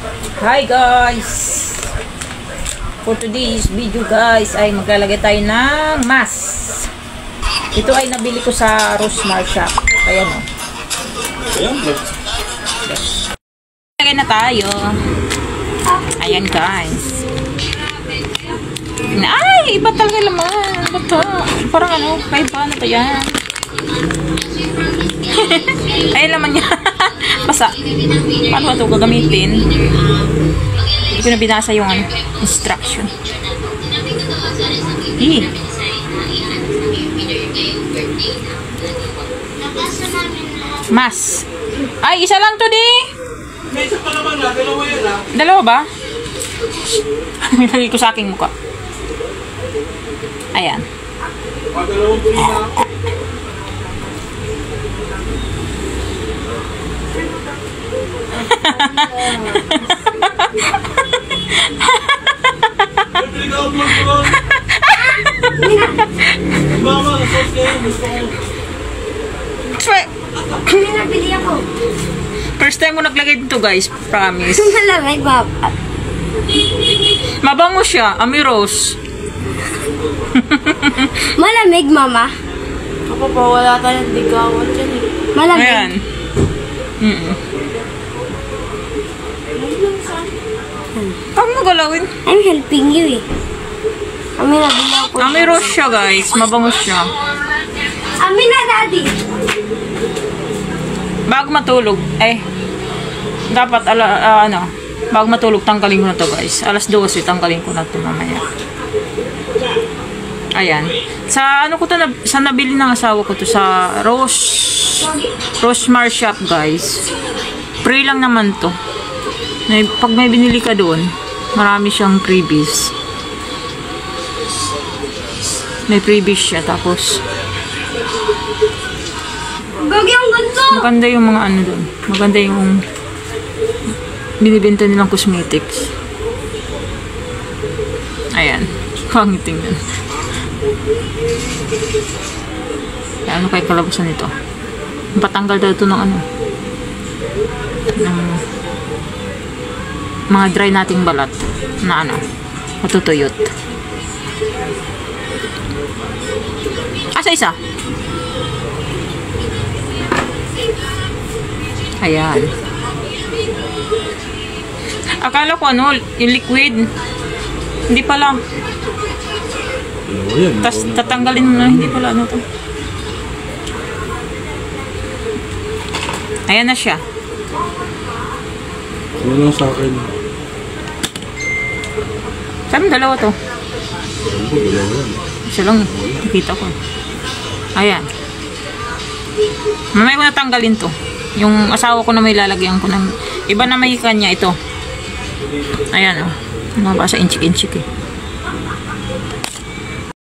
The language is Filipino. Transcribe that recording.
Hi guys! For today's video guys ay maglalagay tayo ng mask. Ito ay nabili ko sa Rosmar shop. Ayan o. Lagay na tayo. Ayan guys. Ay! Iba talaga laman. Ito. Parang ano, kaiba na to yan. Ayan laman niya. Basta. Paano ba ito gagamitin? Hindi ko na binasa yung ano, instruction. Mas. Ay, isa lang to di. May isa pa naman na. Dalawa yan ha. Dalawa ba? Nilagay ko sa aking mukha. Ayan. Dalawang tuloy na ako. Mama, sauce kayo. Gusto ko. Nabili ako. First time mo naglagay dito guys. Promise. Malamig ba? Mabango siya. Amiros. Malamig, mama. Ako pa, wala tayong ligawan dyan eh. Malamig. Ayan. Huwag mo galawin. I'm helping you eh. Kami nabili ako. Amiros siya guys. Mabango siya. Amin na, daddy. Bago matulog. Dapat bago matulog tanggalin ko na to guys. Alas 12 tanggalin ko na to mamaya. Ayan. Sa ano ko to sa nabili ng asawa ko to sa Rosmar shop guys. Free lang naman to. Pag may binili ka doon, marami siyang freebies. May freebies siya tapos Bagyang ganito. maganda yung mga ano doon. Maganda yung binibenta nilang cosmetics. Ayan. Pangit tingnan. Ano kay kalabasan nito? Patanggal daw ito ng ano. Ng mga dry nating balat na ano. Matutuyot. Asa isa? Ayan. Akala ko ano, yung liquid. Hindi pala. Tapos tatanggalin mo na, hindi pala ano to. Ayan na siya. Ano lang sa akin? Sabi dalawa to. Isa lang, nakita ko. Ayan. Mamaya ko natanggalin to. Yung asawa ko na may lalagyan ko ng iba na may kanya ito. Ayan o. Nabasa inchik-inchik eh.